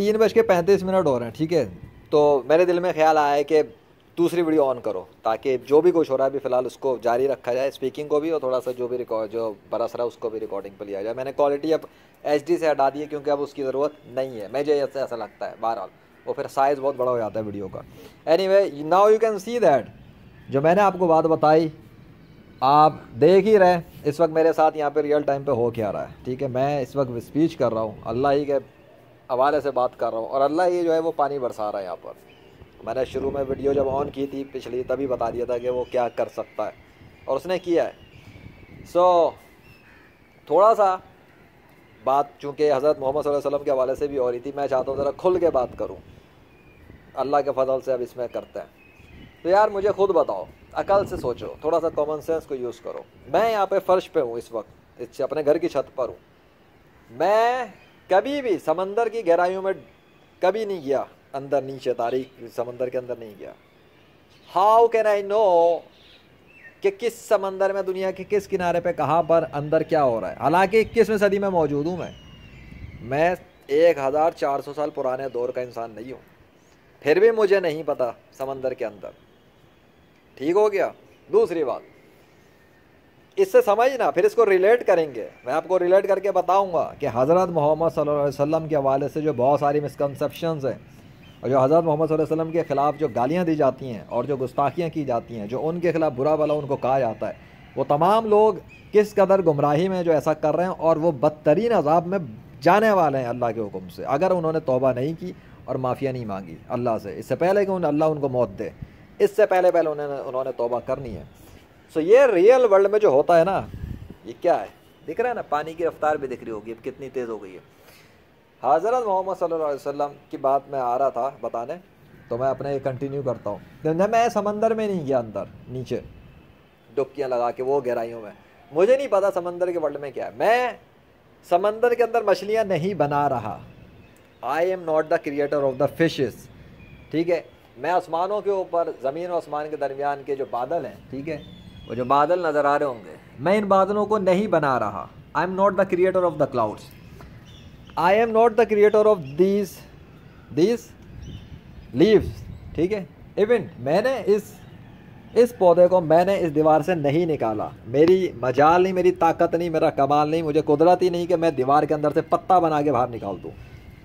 3:35 हो रहे हैं, ठीक है। तो मेरे दिल में ख्याल आया है कि दूसरी वीडियो ऑन करो, ताकि जो भी कुछ हो रहा है अभी फ़िलहाल उसको जारी रखा जाए, स्पीकिंग को भी और थोड़ा सा जो भी रिकॉर्ड जो बरस रहा है उसको भी रिकॉर्डिंग पर लिया जाए। मैंने क्वालिटी अब HD से हटा दी है, क्योंकि अब उसकी ज़रूरत नहीं है, मुझे ऐसा लगता है। बहरहाल वो फिर साइज़ बहुत बड़ा हो जाता है वीडियो का। Anyway, now you can see that जो मैंने आपको बात बताई आप देख ही रहे इस वक्त मेरे साथ यहाँ पे रियल टाइम पे हो क्या रहा है, ठीक है। मैं इस वक्त स्पीच कर रहा हूँ, अल्लाह ही के हवाले से बात कर रहा हूँ, और अल्लाह ही जो है वो पानी बरसा रहा है यहाँ पर। मैंने शुरू में वीडियो जब ऑन की थी पिछली, तभी बता दिया था कि वो क्या कर सकता है, और उसने किया है। सो थोड़ा सा बात चूँकि हज़रत मोहम्मद सल्लल्लाहु अलैहि वसल्लम के हवाले से भी हो रही थी, मैं चाहता हूँ ज़रा खुल के बात करूँ, अल्लाह के फजल से अब इसमें करते हैं। तो यार मुझे खुद बताओ, अकल से सोचो, थोड़ा सा कॉमन सेंस को यूज़ करो। मैं यहाँ पे फ़र्श पे हूँ इस वक्त, इस अपने घर की छत पर हूँ। मैं कभी भी समंदर की गहराइयों में कभी नहीं गया, अंदर नीचे तारीख समंदर के अंदर नहीं गया। हाउ कैन आई नो कि किस समंदर में, दुनिया के किस किनारे पे, कहाँ पर अंदर क्या हो रहा है। हालांकि 21वीं सदी में मौजूद हूँ मैं 1400 साल पुराने दौर का इंसान नहीं हूँ, फिर भी मुझे नहीं पता समंदर के अंदर। ठीक हो गया। दूसरी बात, इससे समझना, फिर इसको रिलेट करेंगे। मैं आपको रिलेट करके बताऊंगा कि हज़रत मोहम्मद सल्लल्लाहु अलैहि वसल्लम के हवाले से जो बहुत सारी मिसकंसेप्शंस हैं, और जो हज़रत मोहम्मद सल्लल्लाहु अलैहि वसल्लम के ख़िलाफ़ जो गालियाँ दी जाती हैं और जो गुस्ताखियाँ की जाती हैं, जो उनके ख़िलाफ़ बुरा भला उनको कहा जाता है, वो तमाम लोग किस कदर गुमराही में जो ऐसा कर रहे हैं, और वो बदतरीन अज़ाब में जाने वाले हैं अल्लाह के हुक्म से, अगर उन्होंने तौबा नहीं की और माफ़िया नहीं मांगी अल्लाह से, इससे पहले कि अल्लाह उनको मौत दे, इससे पहले उन्होंने तौबा करनी है। सो ये रियल वर्ल्ड में जो होता है ना, ये क्या है दिख रहा है ना, पानी की रफ्तार भी दिख रही होगी अब कितनी तेज़ हो गई है। हज़रत मोहम्मद सल्लल्लाहु अलैहि वसल्लम की बात मैं आ रहा था बताने, तो मैं अपने कंटिन्यू करता हूँ। मैं समंदर में नहीं गया अंदर नीचे डुबकियाँ लगा के वो गहराइयों में, मुझे नहीं पता समंदर के वर्ल्ड में क्या है। मैं समंदर के अंदर मछलियाँ नहीं बना रहा, I am not the creator of the fishes, ठीक है। मैं आसमानों के ऊपर, ज़मीन और आसमान के दरमियान के जो बादल हैं, ठीक है, वो जो बादल नज़र आ रहे होंगे, मैं इन बादलों को नहीं बना रहा। I am not the creator of the clouds, I am not the creator of these leaves, ठीक है। इवन मैंने इस पौधे को मैंने इस दीवार से नहीं निकाला, मेरी मजाल नहीं, मेरी ताकत नहीं, मेरा कमाल नहीं, मुझे कुदरत ही नहीं कि मैं दीवार के अंदर से पत्ता बना के बाहर निकाल दूँ।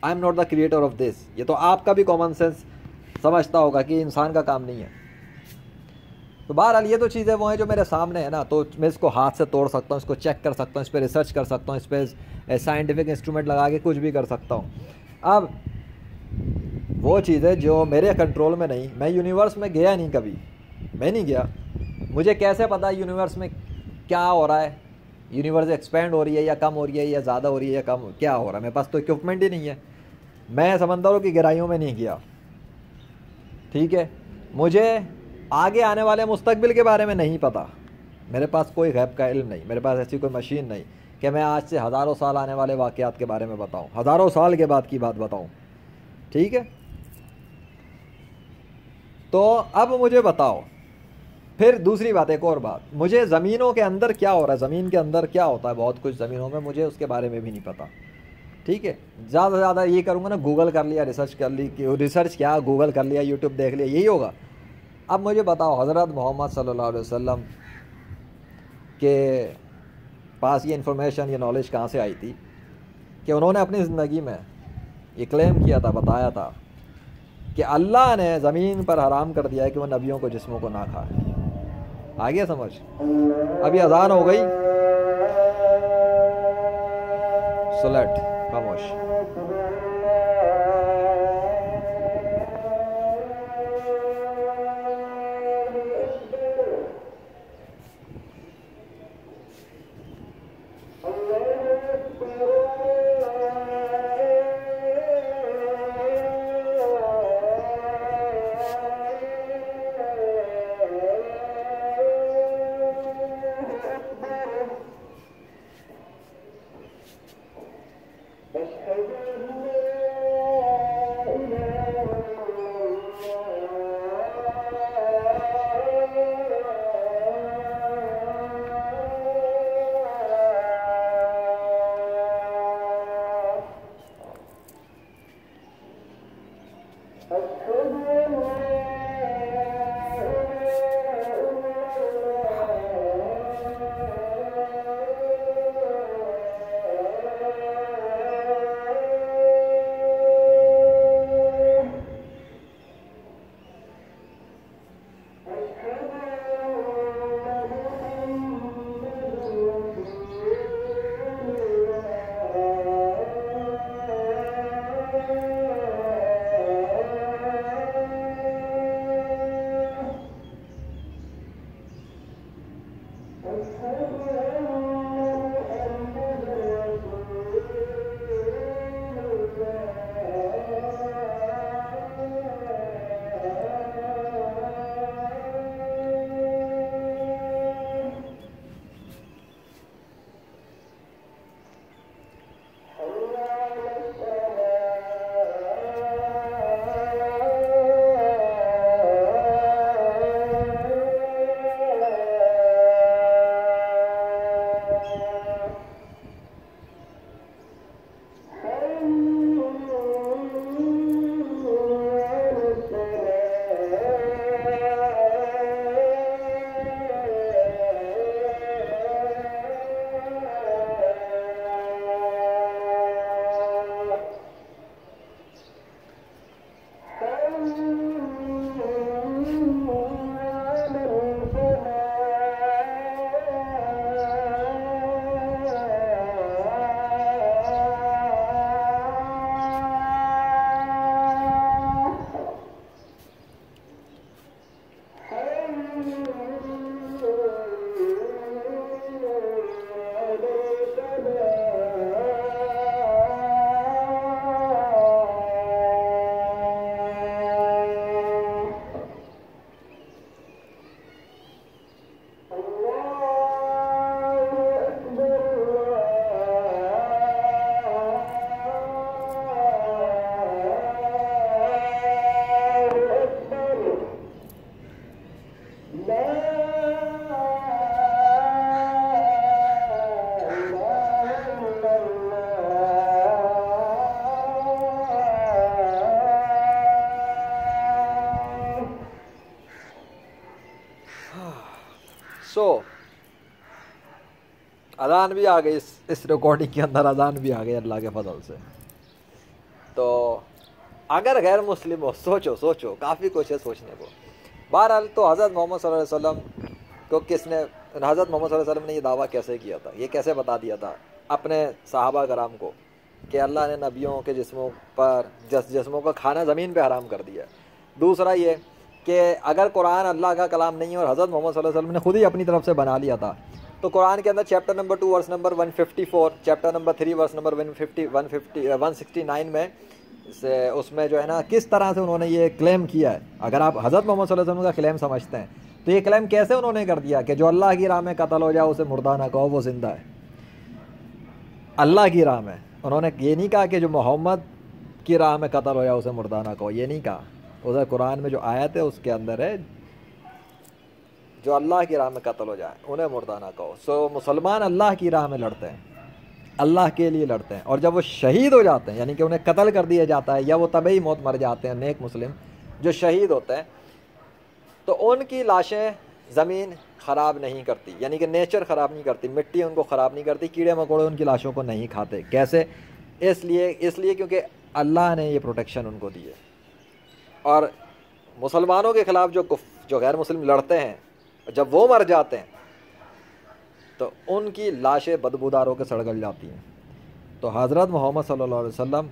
I am not the creator of this. ये तो आपका भी कॉमन सेंस समझता होगा कि इंसान का काम नहीं है। तो बहरहाल ये तो चीज़ें वो हैं जो मेरे सामने है ना, तो मैं इसको हाथ से तोड़ सकता हूँ, इसको चेक कर सकता हूँ, इस पर रिसर्च कर सकता हूँ, इस पर साइंटिफिक इंस्ट्रूमेंट लगा के कुछ भी कर सकता हूँ। अब वो चीज़ें जो मेरे कंट्रोल में नहीं, मैं यूनिवर्स में गया नहीं कभी, मैं नहीं गया, मुझे कैसे पता यूनिवर्स में क्या हो रहा है, यूनिवर्स एक्सपेंड हो रही है या कम हो रही है या ज़्यादा हो रही है या कम, क्या हो रहा है। मेरे पास तो इक्विपमेंट ही नहीं है, मैं समंदरों की गहराइयों में नहीं गया, ठीक है। मुझे आगे आने वाले मुस्तकबिल के बारे में नहीं पता, मेरे पास कोई गैब का इल्म नहीं, मेरे पास ऐसी कोई मशीन नहीं कि मैं आज से हज़ारों साल आने वाले वाक़यात के बारे में बताऊं, हज़ारों साल के बाद की बात बताऊं, ठीक है। तो अब मुझे बताओ, फिर दूसरी बात, एक और बात, मुझे ज़मीनों के अंदर क्या हो रहा है, ज़मीन के अंदर क्या होता है, बहुत कुछ ज़मीनों में मुझे उसके बारे में भी नहीं पता, ठीक है। ज़्यादा से ज़्यादा ये करूँगा ना, गूगल कर लिया, रिसर्च कर ली, रिसर्च क्या, गूगल कर लिया, यूट्यूब देख लिया, यही होगा। अब मुझे बताओ, हज़रत मोहम्मद सल्लल्लाहु अलैहि वसल्लम के पास ये इन्फॉर्मेशन, ये नॉलेज कहाँ से आई थी कि उन्होंने अपनी ज़िंदगी में ये क्लेम किया था, बताया था कि अल्लाह ने ज़मीन पर हराम कर दिया है कि वह नबियों को जिस्मों को ना खाए। आ गया समझ? अभी अजान हो गई, सुलट खामोश। अजान भी आ गई, इस रिकॉर्डिंग के अंदर अजान भी आ गई अल्लाह के फजल से। तो अगर गैर मुस्लिम हो, सोचो काफ़ी कुछ है सोचने को। बहरहाल तो हज़रत मोहम्मद सल्लल्लाहु अलैहि वसल्लम को हज़रत मोहम्मद सल्लल्लाहु अलैहि वसल्लम ने ये दावा कैसे किया था, ये कैसे बता दिया था अपने सहाबा कराम को कि अल्लाह ने नबियों के जिस्मों पर जिस्मों का खाना ज़मीन पे हराम कर दिया। दूसरा ये कि अगर कुरान अल्लाह का कलाम नहीं है और हज़रत मोहम्मद सल्लल्लाहु अलैहि वसल्लम ने खुद ही अपनी तरफ से बना लिया था, तो कुरान के अंदर chapter number 2 verse number 154, chapter number 3 verse number 169 में से उसमें जो है ना किस तरह से उन्होंने ये क्लेम किया है। अगर आप हज़रत मोहम्मद सल्लल्लाहु अलैहि वसल्लम का क्लेम समझते हैं तो ये क्लेम कैसे उन्होंने कर दिया कि जो अल्लाह की राह में कत्ल हो जाए उसे मुर्दा ना कहो, वो ज़िंदा है। अल्लाह की राह में उन्होंने ये नहीं कहा कि जो मोहम्मद की राह में कत्ल हो जाए उसे मुर्दा ना कहो, ये नहीं कहा। उधर कुरान में जो आयत है उसके अंदर है जो अल्लाह की राह में कत्ल हो जाए उन्हें मुर्दा ना कहो। सो मुसलमान अल्लाह की राह में लड़ते हैं, अल्लाह के लिए लड़ते हैं, और जब वो शहीद हो जाते हैं यानी कि उन्हें कत्ल कर दिया जाता है या वो तबई मौत मर जाते हैं, नेक मुस्लिम जो शहीद होते हैं, तो उनकी लाशें ज़मीन ख़राब नहीं करती, यानी कि नेचर ख़राब नहीं करती, मिट्टी उनको ख़राब नहीं करती, कीड़े मकोड़े उनकी लाशों को नहीं खाते। कैसे? इसलिए क्योंकि अल्लाह ने ये प्रोटेक्शन उनको दी है। और मुसलमानों के ख़िलाफ़ जो गैर मुस्लिम लड़ते हैं, जब वो मर जाते हैं तो उनकी लाशें बदबूदारों के सड़गल जाती हैं। तो हज़रत मोहम्मद सल्लल्लाहु अलैहि वसल्लम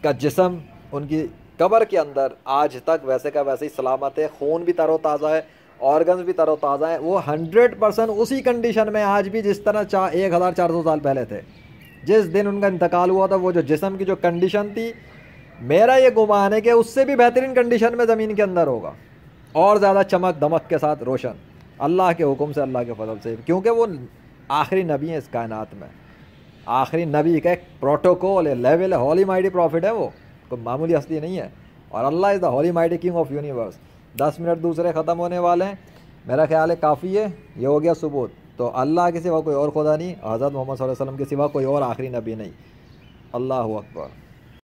का जिस्म उनकी कब्र के अंदर आज तक वैसे का वैसे ही सलामत है, खून भी तरोताज़ा है, ऑर्गन्स भी तरोताज़ा है, वो 100% उसी कंडीशन में आज भी जिस तरह 1400 साल पहले थे। जिस दिन उनका इंतकाल हुआ था वो जो जिस्म की जो कंडीशन थी, मेरा ये गुमान है कि उससे भी बेहतरीन कंडीशन में ज़मीन के अंदर होगा, और ज़्यादा चमक दमक के साथ रोशन, अल्लाह के हुक्म से, अल्लाह के फजल से, क्योंकि वो आखिरी नबी है इस कायनात में। आखिरी नबी का एक प्रोटोकॉल है, लेवल है, हॉली माइटी प्रॉफिट है, वो कोई मामूली हस्ती नहीं है। और Allah is the holy mighty king of universe. 10 minute दूसरे ख़त्म होने वाले हैं, मेरा ख्याल है काफ़ी है, ये हो गया सबूत। तो अल्लाह के सिवा कोई और खुदा नहीं, हज़रत मोहम्मद सल्लल्लाहु अलैहि वसल्लम के सिवा कोई और आखिरी नबी नहीं। अल्लाहु अकबर।